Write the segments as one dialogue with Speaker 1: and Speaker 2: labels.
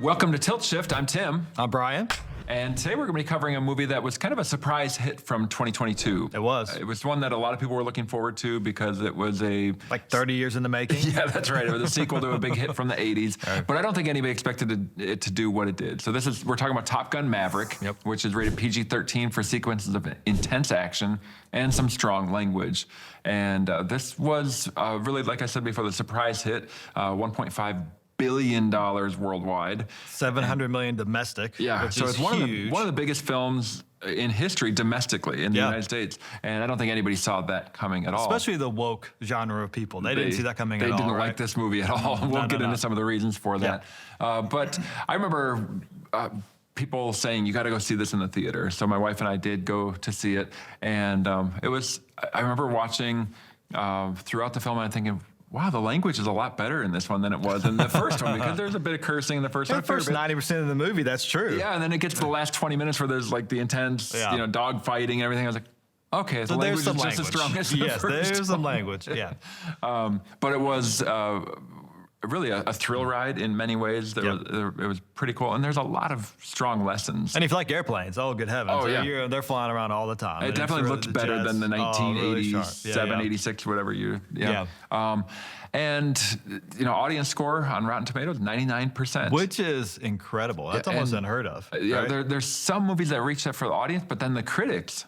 Speaker 1: Welcome to Tilt Shift. I'm Tim.
Speaker 2: I'm Bryan.
Speaker 1: And today we're going to be covering a movie that was kind of a surprise hit from 2022.
Speaker 2: It was.
Speaker 1: It was one that a lot of people were looking forward to because it was
Speaker 2: like 30 years in the making.
Speaker 1: Yeah, that's right. It was a sequel to a big hit from the 80s. Right. But I don't think anybody expected it to do what it did. So we're talking about Top Gun Maverick, which is rated PG-13 for sequences of intense action and some strong language. And this was really, like I said before, the surprise hit, $1.5 billion worldwide.
Speaker 2: 700 million domestic.
Speaker 1: Yeah, so it's one of the biggest films in history domestically in the United States. And I don't think anybody saw that coming at all.
Speaker 2: Especially the woke genre of people. They didn't see that coming at all.
Speaker 1: They didn't like this movie at all. We'll get into some of the reasons for that. But I remember people saying, you got to go see this in the theater. So my wife and I did go to see it. And I remember watching throughout the film and thinking, wow, the language is a lot better in this one than it was in the first one, because there's a bit of cursing in the first one.
Speaker 2: The first 90% of the movie, that's true.
Speaker 1: Yeah, and then it gets to the last 20 minits where there's like the intense, dog fighting and everything. I was like, okay, so the language is just as strong as the first one. Yes,
Speaker 2: there's some language,
Speaker 1: but it was really a thrill ride in many ways. It was pretty cool, and there's a lot of strong lessons.
Speaker 2: And if you like airplanes, oh good heavens, they're flying around all the time.
Speaker 1: It definitely looked better than the 1987, 86, whatever year. And audience score on Rotten Tomatoes, 99%,
Speaker 2: which is incredible. That's almost unheard of.
Speaker 1: Yeah, there's some movies that reach that for the audience, but then the critics,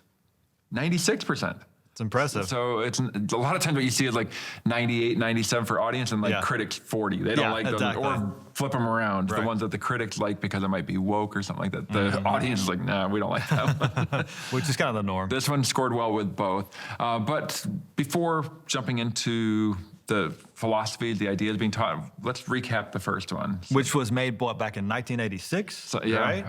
Speaker 1: 96%.
Speaker 2: It's impressive.
Speaker 1: So it's a lot of times what you see is like 98, 97 for audience and critics 40. They don't like those, or flip them around. The ones that the critics like because it might be woke or something like that. The audience is like, nah, we don't like that one.
Speaker 2: Which is kind of the norm.
Speaker 1: This one scored well with both. But before jumping into the philosophy, the ideas being taught, let's recap the first one.
Speaker 2: Which was made back in 1986, right?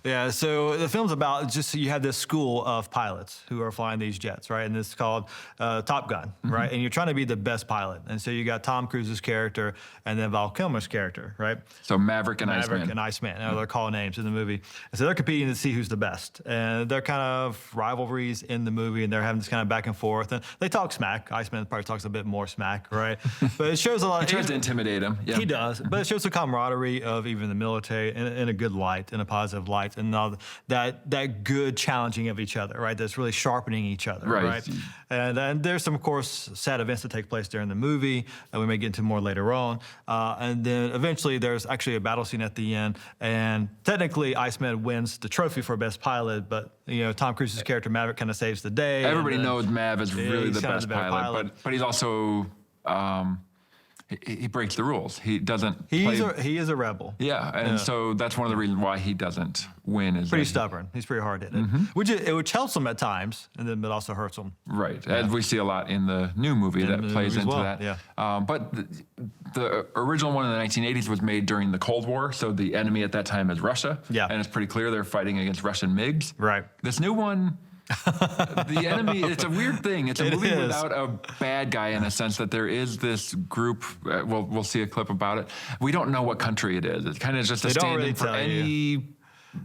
Speaker 2: Yeah, so the film's about you have this school of pilots who are flying these jets, right? And it's called Top Gun, right? And you're trying to be the best pilot. And so you got Tom Cruise's character and then Val Kilmer's character, right?
Speaker 1: So Maverick and Iceman.
Speaker 2: Maverick and Iceman, they're call names in the movie. And so they're competing to see who's the best. And they're kind of rivalries in the movie, and they're having this kind of back and forth. And they talk smack. Iceman probably talks a bit more smack, right? But it shows a lot.
Speaker 1: He tries to intimidate him. Yeah.
Speaker 2: He does, but it shows the camaraderie of even the military in a good light, in a positive light, and all that good challenging of each other, right? That's really sharpening each other, right? And there's some, of course, sad events that take place during the movie that we may get into more later on. And then eventually there's actually a battle scene at the end, and technically Iceman wins the trophy for best pilot, but Tom Cruise's character Maverick kind of saves the day.
Speaker 1: Everybody knows Mav is really the best pilot, but he's also he breaks the rules. He doesn't.
Speaker 2: He is a rebel.
Speaker 1: Yeah, and so that's one of the reasons why he doesn't win. Is
Speaker 2: pretty stubborn. He's pretty hard-headed, which helps him at times, and then it also hurts him.
Speaker 1: Right, as we see a lot in the new movie that plays into that.
Speaker 2: Yeah.
Speaker 1: But the original one in the 1980s was made during the Cold War, so the enemy at that time is Russia. Yeah, and it's pretty clear they're fighting against Russian MiGs.
Speaker 2: Right.
Speaker 1: This new one. The enemy, it's a weird thing. It's a movie without a bad guy, in a sense that there is this group, we'll see a clip about it. We don't know what country it is. It's kind of just a stand-in for any...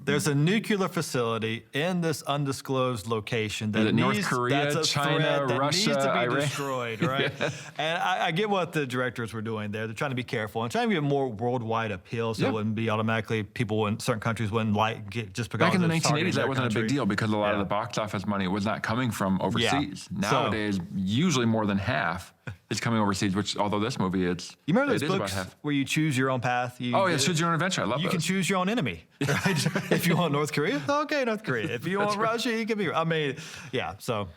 Speaker 2: There's a nuclear facility in this undisclosed location that
Speaker 1: North Korea, China, Russia,
Speaker 2: needs to be
Speaker 1: Iran.
Speaker 2: Destroyed, right? And I get what the directors were doing there. They're trying to be careful and trying to get more worldwide appeal, so it wouldn't be automatically people in certain countries wouldn't like it just because.
Speaker 1: Back in the 1980s, that wasn't a big deal because a lot of the box office money was not coming from overseas. Nowadays, usually more than half is coming overseas. Which, although this movie, you
Speaker 2: remember those books where you choose your own path?
Speaker 1: Choose your own adventure. I love those.
Speaker 2: You can choose your own enemy, right? If you want North Korea, okay, North Korea. If you want Russia, you can be. I mean, So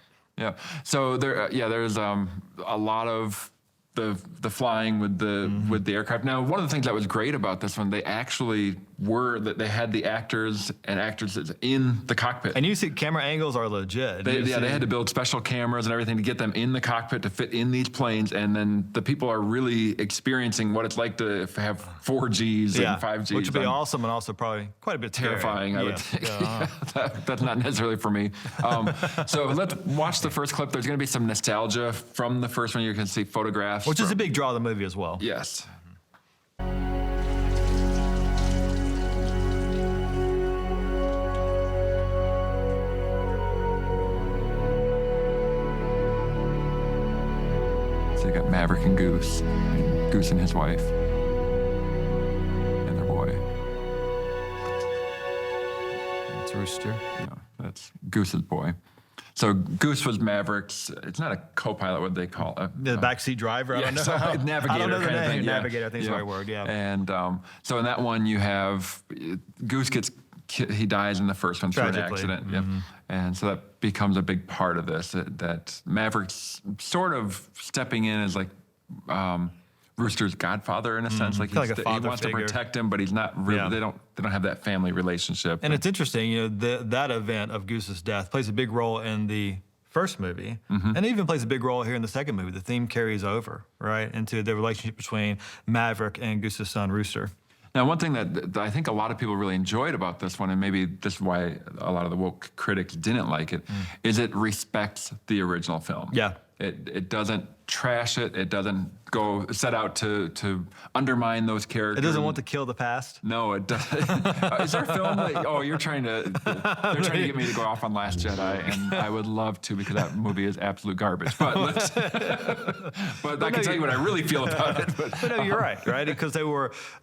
Speaker 2: there's a lot of the flying with the aircraft. Now, one of the things that was great about this one, they actually they had the actors and actresses in the cockpit. And you see camera angles are legit.
Speaker 1: They had to build special cameras and everything to get them in the cockpit to fit in these planes, and then the people are really experiencing what it's like to have 4Gs and 5Gs.
Speaker 2: Which would be awesome and also probably quite a bit
Speaker 1: terrifying, I would think. That's not necessarily for me. So let's watch the first clip. There's going to be some nostalgia from the first one. You can see photographs.
Speaker 2: Which is a big draw of the movie as well.
Speaker 1: Yes. So you got Maverick and Goose and his wife and their boy.
Speaker 2: Rooster.
Speaker 1: Yeah, that's Goose's boy. So Goose was Maverick's. It's not a co-pilot. What they call it?
Speaker 2: The backseat driver. I don't know.
Speaker 1: So navigator.
Speaker 2: I don't know the
Speaker 1: kind of
Speaker 2: name.
Speaker 1: thing. Yeah.
Speaker 2: Navigator. I think is the right word. Yeah.
Speaker 1: And so in that one, you have Goose he dies in the first one through an accident. Yep. And so that becomes a big part of this. That Maverick's sort of stepping in as like Rooster's godfather in a sense. Like,
Speaker 2: he wants
Speaker 1: figure. To protect him, but he's not really. Yeah. They don't have that family relationship.
Speaker 2: And it's interesting, you know, that event of Goose's death plays a big role in the first movie, and even plays a big role here in the second movie. The theme carries over right into the relationship between Maverick and Goose's son Rooster.
Speaker 1: Now, one thing that I think a lot of people really enjoyed about this one, and maybe this is why a lot of the woke critics didn't like it, is it respects the original film.
Speaker 2: Yeah.
Speaker 1: It doesn't trash it. It doesn't go set out to undermine those characters.
Speaker 2: It doesn't want to kill the past.
Speaker 1: No, it doesn't. Is there a film that, they're trying to get me to go off on Last Jedi, and I would love to because that movie is absolute garbage. But I can tell you what I really feel about it. But
Speaker 2: no, you're right? Because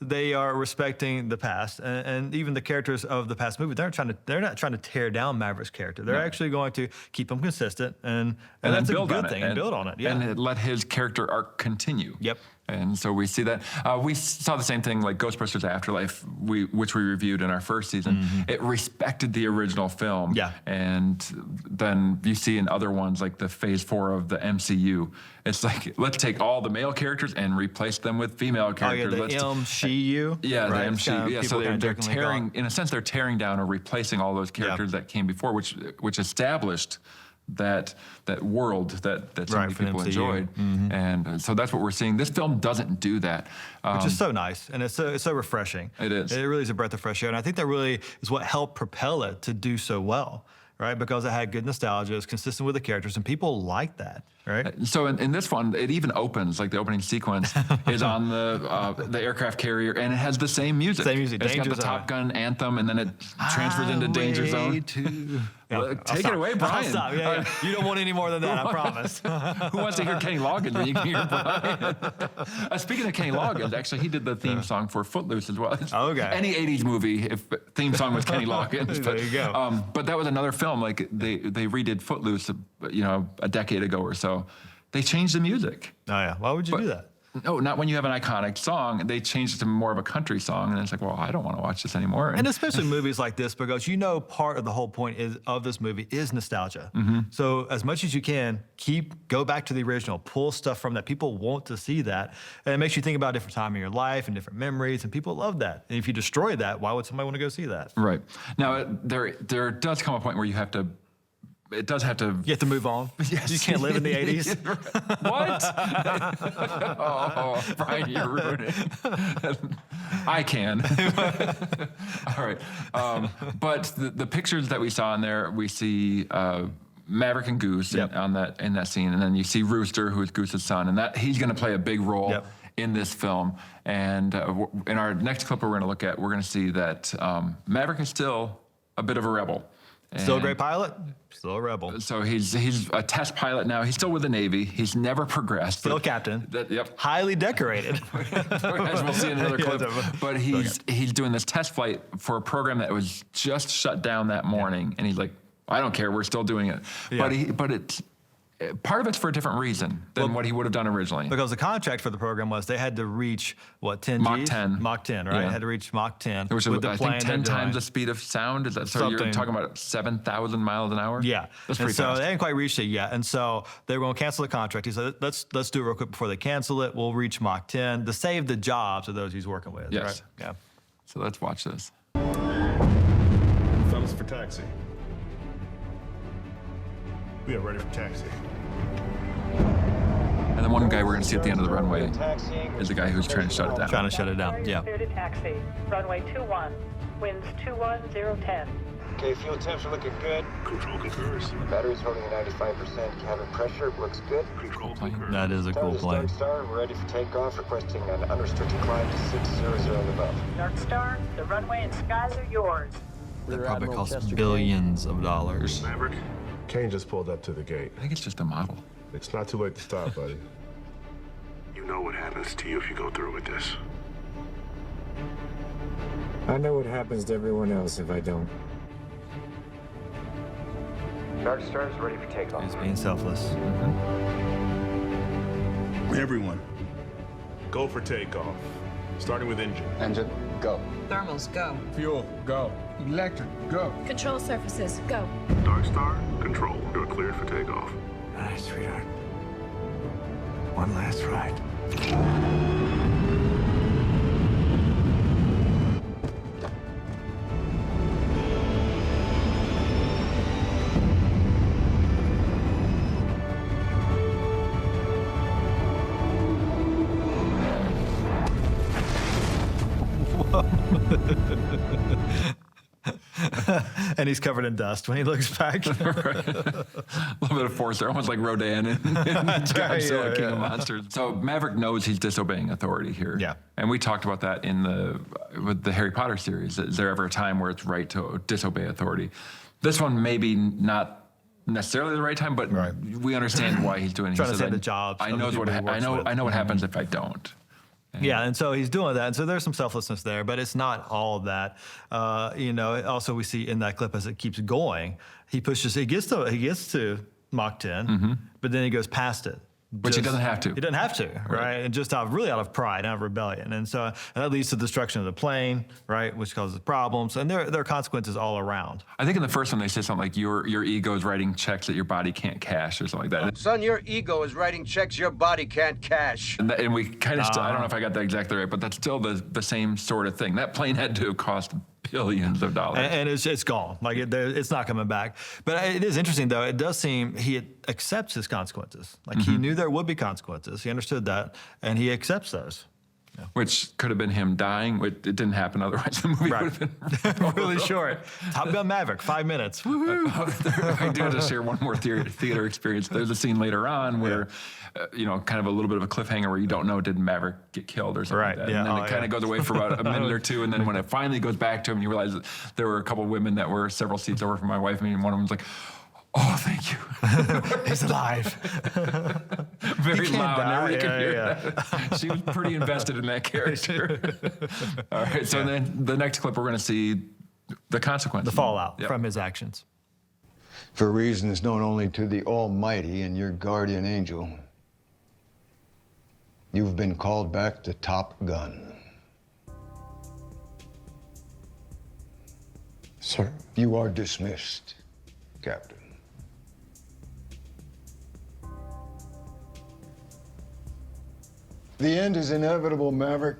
Speaker 2: they are respecting the past, and even the characters of the past movie. They're not trying to tear down Maverick's character. They're actually going to keep him consistent, and that's a good thing, and build on it. Yeah.
Speaker 1: And let his character arc continue.
Speaker 2: Yep.
Speaker 1: And so we see that. We saw the same thing like Ghostbusters Afterlife, which we reviewed in our first season. It respected the original film.
Speaker 2: Yeah.
Speaker 1: And then you see in other ones like the Phase 4 of the MCU, it's like, let's take all the male characters and replace them with female characters.
Speaker 2: Oh, yeah, the MCU.
Speaker 1: Yeah,
Speaker 2: right?
Speaker 1: the MCU. Yeah, so they're tearing, in a sense, they're tearing down or replacing all those characters that came before, which established that world that so many people enjoyed. And so that's what we're seeing. This film doesn't do that.
Speaker 2: Which is so nice, and it's so refreshing.
Speaker 1: It is.
Speaker 2: It really is a breath of fresh air, and I think that really is what helped propel it to do so well, right? Because it had good nostalgia, it's consistent with the characters, and people like that, right?
Speaker 1: So in this one, it even opens, like the opening sequence is on the aircraft carrier, and it has the same music.
Speaker 2: Same music.
Speaker 1: It's got the Top Gun anthem, and then it transfers into Danger Zone. Take it away, Bryan.
Speaker 2: I'll stop. Yeah. You don't want any more than that, I promise.
Speaker 1: Who wants to hear Kenny Loggins when you can hear Bryan? Speaking of Kenny Loggins, actually, he did the theme song for Footloose as well.
Speaker 2: Okay.
Speaker 1: Any 80s movie, if theme song was Kenny Loggins.
Speaker 2: There you go.
Speaker 1: But that was another film. Like they redid Footloose, a decade ago or so. They changed the music.
Speaker 2: Oh yeah. Why would you do that?
Speaker 1: No, not when you have an iconic song. They changed it to more of a country song, and it's like, well, I don't want to watch this anymore.
Speaker 2: And especially movies like this, because part of the whole point of this movie is nostalgia. So as much as you can, go back to the original, pull stuff from that. People want to see that, and it makes you think about a different time in your life and different memories, and people love that. And if you destroy that, why would somebody want to go see that?
Speaker 1: Right. Now, there does come a point where you have to. It does have to.
Speaker 2: You have to move on.
Speaker 1: Yes.
Speaker 2: You can't live in the 80s.
Speaker 1: What? Oh, Bryan, you're ruining it. I can. All right. But the pictures that we saw in there, we see Maverick and Goose in that scene, and then you see Rooster, who is Goose's son, and that he's going to play a big role in this film. And in our next clip we're going to look at, we're going to see that Maverick is still a bit of a rebel.
Speaker 2: Still a great pilot, still a rebel.
Speaker 1: So he's a test pilot now. He's still with the Navy. He's never progressed.
Speaker 2: Still captain.
Speaker 1: Yep.
Speaker 2: Highly decorated.
Speaker 1: As we'll see in another clip. But he's doing this test flight for a program that was just shut down that morning, and he's like, I don't care. We're still doing it. Yeah. But it's. Part of it's for a different reason than what he would have done originally.
Speaker 2: Because the contract for the program was they had to reach, 10
Speaker 1: Mach
Speaker 2: Gs?
Speaker 1: 10.
Speaker 2: Mach 10, right?
Speaker 1: Yeah.
Speaker 2: Had to reach Mach 10.
Speaker 1: Which is, I think, 10 times the speed of sound. Is that so? Something. You're talking about 7,000 miles an hour?
Speaker 2: Yeah.
Speaker 1: That's pretty fast.
Speaker 2: So they hadn't quite reached it yet. And so they were going to cancel the contract. He said, let's do it real quick before they cancel it. We'll reach Mach 10 to save the jobs of those he's working with.
Speaker 1: Yes.
Speaker 2: Right? Yeah.
Speaker 1: So let's watch this.
Speaker 3: Thumbs for taxi. We are ready for taxi.
Speaker 1: And the one guy we're going to see at the end of the runway is the guy who's trying to shut it down.
Speaker 2: Trying to shut it down, yeah.
Speaker 4: Clear to taxi. Runway 21. Winds 21010.
Speaker 5: Okay, fuel temps are looking good.
Speaker 3: Control concurs.
Speaker 5: Battery's holding at 95%. Cabin pressure looks good.
Speaker 3: Control concurs.
Speaker 2: That is a cool plane.
Speaker 5: Dark Star, we're ready for takeoff, requesting an unrestricted climb to 600 and above.
Speaker 4: Dark Star, the runway and skies are yours.
Speaker 2: That probably costs billions of dollars.
Speaker 3: Maverick, Kane just pulled up to the gate.
Speaker 1: I think it's just a model.
Speaker 3: It's not too late to stop, buddy. You know what happens to you if you go through with this.
Speaker 5: I know what happens to everyone else if I don't. Dark Star is ready for takeoff.
Speaker 2: He's being selfless.
Speaker 3: Everyone, go for takeoff. Starting with engine.
Speaker 5: Engine, go.
Speaker 6: Thermals, go.
Speaker 7: Fuel, go. Electric, go.
Speaker 8: Control surfaces, go.
Speaker 3: Dark Star, control. You're cleared for takeoff.
Speaker 7: All right, sweetheart. One last ride.
Speaker 2: And he's covered in dust when he looks back.
Speaker 1: A little bit of force there, almost like Rodan in Godzilla, King of Monsters. So Maverick knows he's disobeying authority here.
Speaker 2: Yeah.
Speaker 1: And we talked about that with the Harry Potter series. Is there ever a time where it's right to disobey authority? This one maybe not necessarily the right time, but we understand why he's doing it.
Speaker 2: Trying to save the jobs.
Speaker 1: I know what happens if I don't.
Speaker 2: Yeah, and so he's doing that, and so there's some selflessness there, but it's not all of that. Also we see in that clip as it keeps going, he gets to Mach 10, but then he goes past it.
Speaker 1: Which he doesn't have to.
Speaker 2: He doesn't have to, right? And just out of pride, out of rebellion. And so that leads to destruction of the plane, right? Which causes problems. And there are consequences all around.
Speaker 1: I think in the first one they say something like your ego is writing checks that your body can't cash or something like that.
Speaker 9: Son, your ego is writing checks your body can't cash.
Speaker 1: And we kind of still, I don't know if I got that exactly right, but that's still the same sort of thing. That plane had to have cost billions of dollars.
Speaker 2: And it's gone. Like it's not coming back. But it is interesting, though. It does seem he accepts his consequences. Like he knew there would be consequences. He understood that, and he accepts those. Yeah.
Speaker 1: Which could have been him dying. It didn't happen. Otherwise, the movie would have been
Speaker 2: really short. Top Gun Maverick, 5 minutes.
Speaker 1: I do have to share one more theater experience. There's a scene later on where, kind of a little bit of a cliffhanger where you don't know, did Maverick get killed or something like that.
Speaker 2: Yeah.
Speaker 1: And then it kind of goes away for about a minute or two. And then when it finally goes back to him, you realize that there were a couple of women that were several seats over from my wife. And one of them was like, "Oh, thank you."
Speaker 2: He's alive.
Speaker 1: Very loud. Everybody could hear that. She was pretty invested in that character. All right. So then the next clip, we're going to see the consequences.
Speaker 2: The fallout from his actions.
Speaker 10: For reasons known only to the Almighty and your guardian angel, you've been called back to Top Gun.
Speaker 7: Sir.
Speaker 10: You are dismissed, Captain. The end is inevitable, Maverick.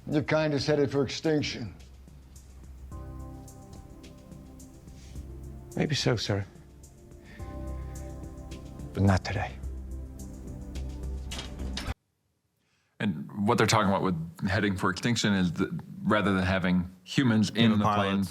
Speaker 10: Your kind is headed for extinction.
Speaker 7: Maybe so, sir. But not today.
Speaker 1: And what they're talking about with heading for extinction is that rather than having humans in the plane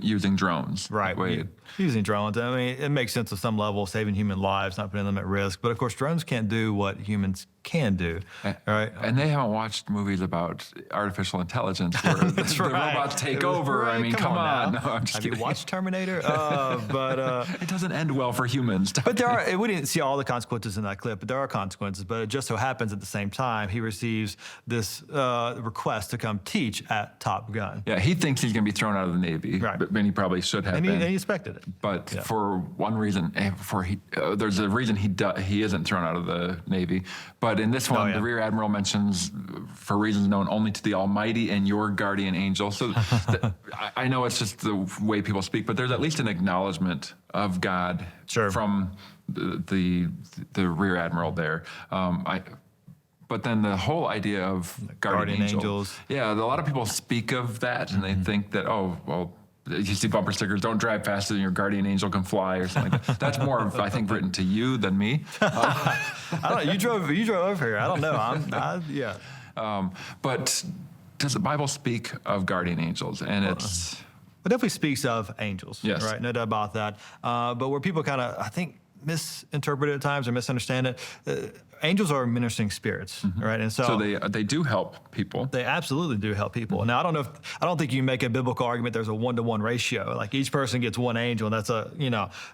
Speaker 1: using drones.
Speaker 2: Right. Using drones. I mean, it makes sense to some level, saving human lives, not putting them at risk. But of course, drones can't do what humans can do. Right.
Speaker 1: And they haven't watched movies about artificial intelligence where the robots take over.
Speaker 2: Right.
Speaker 1: I mean, come on. No, I'm just
Speaker 2: Have
Speaker 1: kidding.
Speaker 2: you watched Terminator? But
Speaker 1: it doesn't end well for humans.
Speaker 2: But we didn't see all the consequences in that clip, but there are consequences. But it just so happens at the same time, he receives this request to come teach at Top Gun.
Speaker 1: Yeah, he thinks he's going to be thrown out of the Navy.
Speaker 2: Right.
Speaker 1: But he probably should have been.
Speaker 2: And he expected it.
Speaker 1: But for one reason, there's a reason he isn't thrown out of the Navy. But in this one, the Rear Admiral mentions, for reasons known only to the Almighty and your guardian angel. So I know it's just the way people speak, but there's at least an acknowledgement of God from the Rear Admiral there. But then the whole idea of guardian angels. Yeah, a lot of people speak of that and they think that, you see bumper stickers, don't drive faster than your guardian angel can fly or something like that. That's more of, I think, written to you than me.
Speaker 2: I don't know. You drove over here. I don't know.
Speaker 1: But does the Bible speak of guardian angels? And it
Speaker 2: definitely speaks of angels.
Speaker 1: Yes.
Speaker 2: Right. No doubt about that. But where people kind of, I think, misinterpret it at times or misunderstand it. Angels are ministering spirits, right? And so
Speaker 1: they do help people.
Speaker 2: They absolutely do help people. Now, I don't think you can make a biblical argument there's a 1-to-1 ratio. Like each person gets one angel, and that's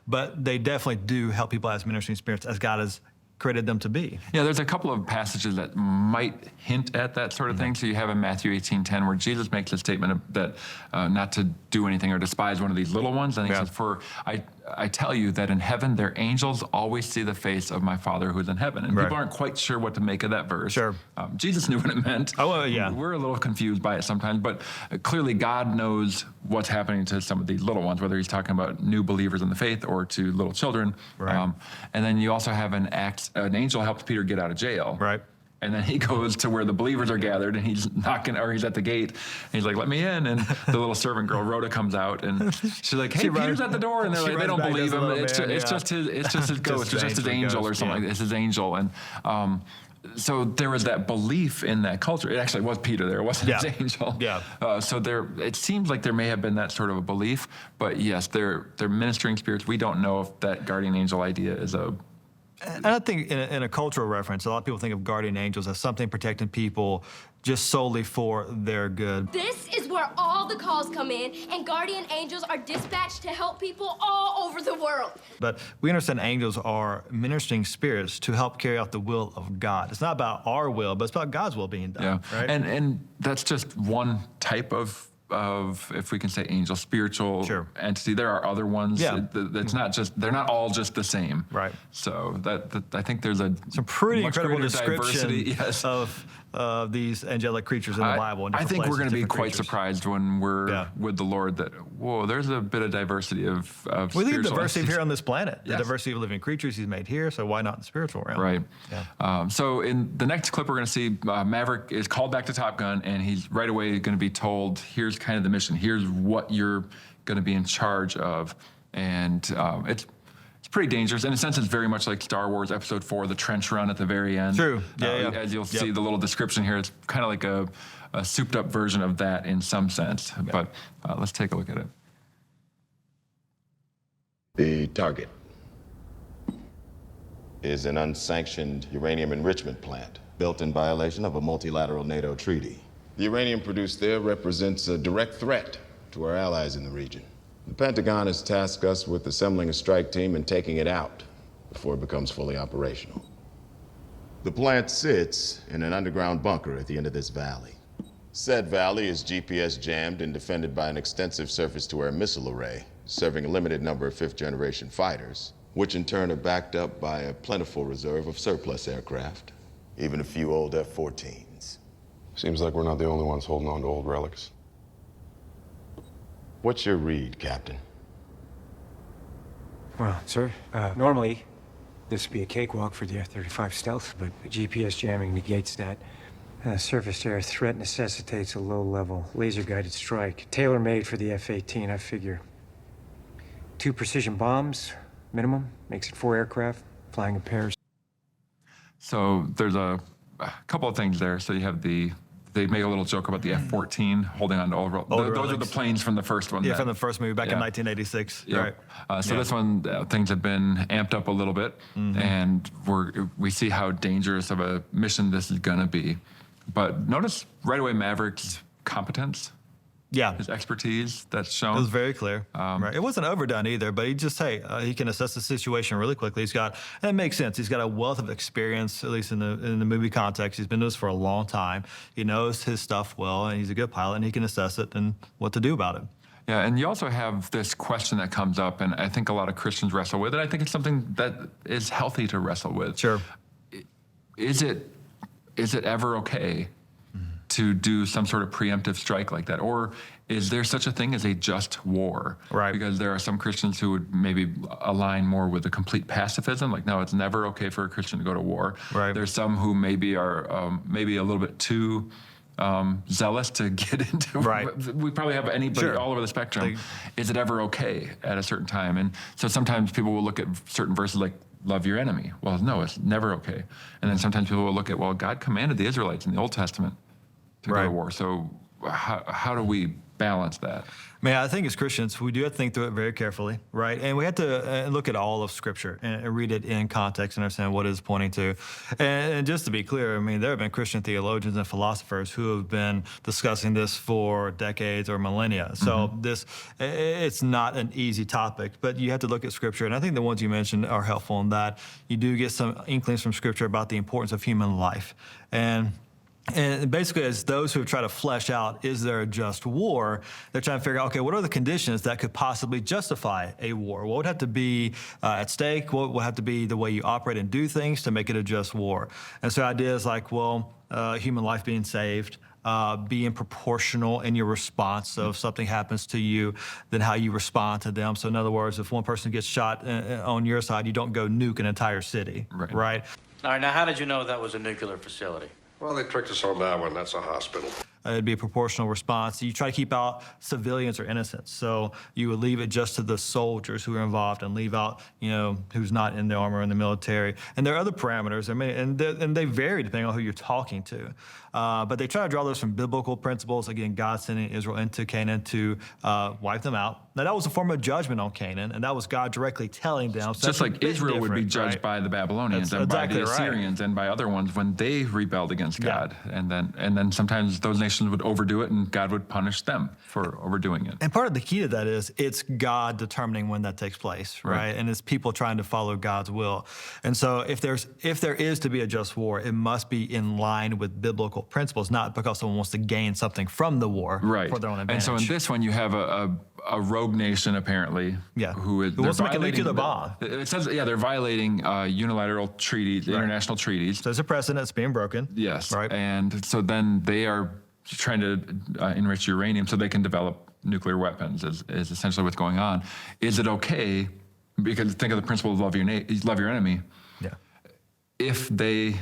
Speaker 2: but they definitely do help people as ministering spirits as God has created them to be.
Speaker 1: Yeah, there's a couple of passages that might hint at that sort of thing. So you have in Matthew 18:10 where Jesus makes a statement that not to do anything or despise one of these little ones. And he says, I tell you that in heaven, their angels always see the face of my Father who's in heaven. And people aren't quite sure what to make of that verse.
Speaker 2: Sure.
Speaker 1: Jesus knew what it meant.
Speaker 2: Oh, well, yeah.
Speaker 1: We're a little confused by it sometimes, but clearly God knows what's happening to some of these little ones, whether he's talking about new believers in the faith or to little children.
Speaker 2: Right.
Speaker 1: And then you also have an angel helps Peter get out of jail.
Speaker 2: Right.
Speaker 1: And then he goes to where the believers are gathered, and he's knocking, or he's at the gate. And he's like, "Let me in." And the little servant girl Rhoda comes out, and she's like, "Hey, Peter's at the door." And they're like, they don't believe him. It's just his ghost, it's just his angel, or something like that. It's his angel. And so there was that belief in that culture. It actually was Peter there. It wasn't his angel.
Speaker 2: Yeah.
Speaker 1: So it seems like there may have been that sort of a belief. But yes, they're ministering spirits. We don't know if that guardian angel idea is a.
Speaker 2: And I think in a cultural reference, a lot of people think of guardian angels as something protecting people just solely for their good.
Speaker 6: This is where all the calls come in, and guardian angels are dispatched to help people all over the world.
Speaker 2: But we understand angels are ministering spirits to help carry out the will of God. It's not about our will, but it's about God's will being done.
Speaker 1: Yeah.
Speaker 2: Right?
Speaker 1: And that's just one type of, if we can say, angel, spiritual entity. There are other ones.
Speaker 2: Yeah.
Speaker 1: It's not just, they're not all just the same.
Speaker 2: Right.
Speaker 1: So that I think there's some
Speaker 2: pretty
Speaker 1: much
Speaker 2: incredible
Speaker 1: greater
Speaker 2: description of these angelic creatures in the Bible.
Speaker 1: I think we're going to be quite
Speaker 2: creatures.
Speaker 1: surprised when we're with the Lord that, whoa, there's a bit of diversity of
Speaker 2: we leave diversity
Speaker 1: entities
Speaker 2: here on this planet.
Speaker 1: Yes.
Speaker 2: The diversity of living creatures he's made here, so why not in the spiritual realm?
Speaker 1: Right.
Speaker 2: Yeah.
Speaker 1: So in the next clip, we're going to see Maverick is called back to Top Gun, and he's right away going to be told, here's kind of the mission. Here's what you're going to be in charge of. And it's pretty dangerous. In a sense, it's very much like Star Wars Episode 4, the trench run at the very end.
Speaker 2: True.
Speaker 1: As you'll see the little description here, it's kind of like a souped up version of that in some sense. But let's take a look at it.
Speaker 3: The target is an unsanctioned uranium enrichment plant built in violation of a multilateral NATO treaty. The uranium produced there represents a direct threat to our allies in the region. The Pentagon has tasked us with assembling a strike team and taking it out before it becomes fully operational. The plant sits in an underground bunker at the end of this valley. Said valley is GPS jammed and defended by an extensive surface-to-air missile array, serving a limited number of fifth-generation fighters, which in turn are backed up by a plentiful reserve of surplus aircraft, even a few old F-14s.
Speaker 8: Seems like we're not the only ones holding on to old relics.
Speaker 3: What's your read, Captain?
Speaker 11: Well, sir, normally this would be a cakewalk for the F-35 stealth, but GPS jamming negates that. Surface-to-air threat necessitates a low-level, laser-guided strike, tailor-made for the F-18, I figure. 2 precision bombs, minimum, makes it 4 aircraft, flying in pairs.
Speaker 1: So there's a couple of things there. So you have they make a little joke about the F-14 holding on to old those are the planes from the first one.
Speaker 2: Yeah, from the first movie back in 1986.
Speaker 1: Yeah. Right. So this one, things have been amped up a little bit, and we see how dangerous of a mission this is going to be. But notice right away Maverick's competence.
Speaker 2: Yeah.
Speaker 1: His expertise, that's shown.
Speaker 2: It was very clear. Right. It wasn't overdone either, but he just, he can assess the situation really quickly. And it makes sense. He's got a wealth of experience, at least in the movie context. He's been doing this for a long time. He knows his stuff well, and he's a good pilot, and he can assess it and what to do about it.
Speaker 1: Yeah, and you also have this question that comes up, and I think a lot of Christians wrestle with it. I think it's something that is healthy to wrestle with.
Speaker 2: Sure.
Speaker 1: Is it ever okay to do some sort of preemptive strike like that? Or is there such a thing as a just war?
Speaker 2: Right.
Speaker 1: Because there are some Christians who would maybe align more with a complete pacifism, like, no, it's never okay for a Christian to go to war.
Speaker 2: Right.
Speaker 1: There's some who maybe are maybe a little bit too zealous to get into.
Speaker 2: Right.
Speaker 1: We probably have anybody all over the spectrum. Is it ever okay at a certain time? And so sometimes people will look at certain verses like, love your enemy. Well, no, it's never okay. And then sometimes people will look at, well, God commanded the Israelites in the Old Testament to go to war. So how do we balance that?
Speaker 2: Man, I think as Christians, we do have to think through it very carefully, right? And we have to look at all of Scripture and read it in context and understand what it's pointing to. And just to be clear, I mean, there have been Christian theologians and philosophers who have been discussing this for decades or millennia. So it's not an easy topic, but you have to look at Scripture. And I think the ones you mentioned are helpful in that you do get some inklings from Scripture about the importance of human life. And And basically, as those who have tried to flesh out, is there a just war? They're trying to figure out, okay, what are the conditions that could possibly justify a war? What would have to be at stake? What would have to be the way you operate and do things to make it a just war? And so ideas like, well, human life being saved, being proportional in your response. So if something happens to you, then how you respond to them. So in other words, if one person gets shot on your side, you don't go nuke an entire city, right?
Speaker 12: All right, now how did you know that was a nuclear facility?
Speaker 8: Well, they tricked us on that one. That's a hospital.
Speaker 2: It'd be a proportional response. You try to keep out civilians or innocents. So you would leave it just to the soldiers who are involved and leave out, who's not in the army or in the military. And there are other parameters, and they vary depending on who you're talking to. But they try to draw those from biblical principles. Again, God sending Israel into Canaan to wipe them out. Now, that was a form of judgment on Canaan, and that was God directly telling them. So
Speaker 1: just like Israel would be judged by the Babylonians and by the Assyrians and by other ones when they rebelled against God. And then sometimes those nations would overdo it, and God would punish them for overdoing it.
Speaker 2: And part of the key to that is it's God determining when that takes place, right? And it's people trying to follow God's will. And so if there is to be a just war, it must be in line with biblical principles, not because someone wants to gain something from the war for their own advantage.
Speaker 1: And so in this one, you have a rogue nation, apparently, who
Speaker 2: wants to make a nuclear bomb.
Speaker 1: It says, they're violating unilateral treaties, international treaties.
Speaker 2: So there's a precedent that's being broken.
Speaker 1: Yes. Right. And so then they are trying to enrich uranium so they can develop nuclear weapons is essentially what's going on. Is it okay, because think of the principle of love your enemy. Yeah. If they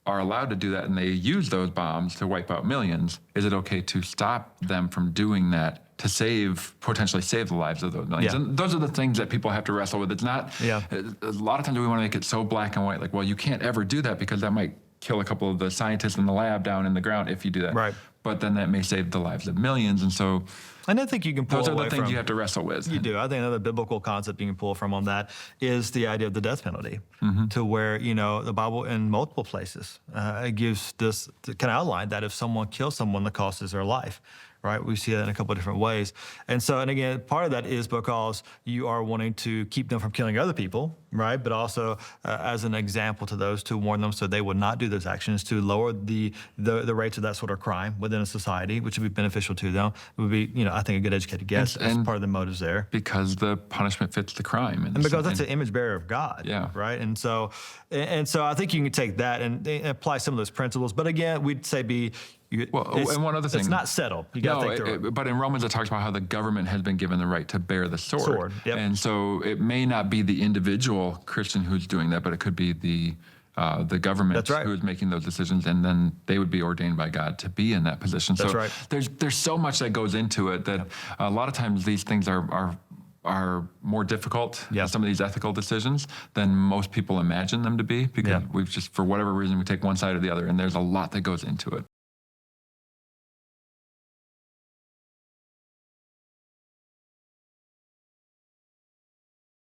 Speaker 1: are allowed to do that and they use those bombs to wipe out millions, is it okay to stop them from doing that to potentially save the lives of those millions? And those are the things that people have to wrestle with. It's not, a lot of times we want to make it so black and white, like, well, you can't ever do that because that might kill a couple of the scientists in the lab down in the ground if you do that. Right. But then that may save the lives of millions. And so
Speaker 2: I think you can pull
Speaker 1: those are
Speaker 2: away
Speaker 1: the things
Speaker 2: from,
Speaker 1: you have to wrestle with.
Speaker 2: You do. I think another biblical concept you can pull from on that is the idea of the death penalty, to where, the Bible in multiple places, it gives this to kind of outline that if someone kills someone, the cost is their life. Right, we see that in a couple of different ways. And so, and again, part of that is because you are wanting to keep them from killing other people, right? But also as an example to those, to warn them so they would not do those actions, to lower the rates of that sort of crime within a society, which would be beneficial to them. It would be, I think a good educated guess as part of the motives there.
Speaker 1: Because the punishment fits the crime.
Speaker 2: And because that's an image bearer of God.
Speaker 1: Yeah.
Speaker 2: Right. And so I think you can take that and apply some of those principles. But again, we'd say
Speaker 1: and one other thing.
Speaker 2: It's not settled. You got to think through it.
Speaker 1: But in Romans, it talks about how the government has been given the right to bear the sword.
Speaker 2: Yep.
Speaker 1: And so it may not be the individual Christian who's doing that, but it could be the government who is making those decisions, and then they would be ordained by God to be in that position.
Speaker 2: That's
Speaker 1: so
Speaker 2: right.
Speaker 1: There's so much that goes into it that a lot of times these things are more difficult, some of these ethical decisions, than most people imagine them to be, because we've just, for whatever reason, we take one side or the other, and there's a lot that goes into it.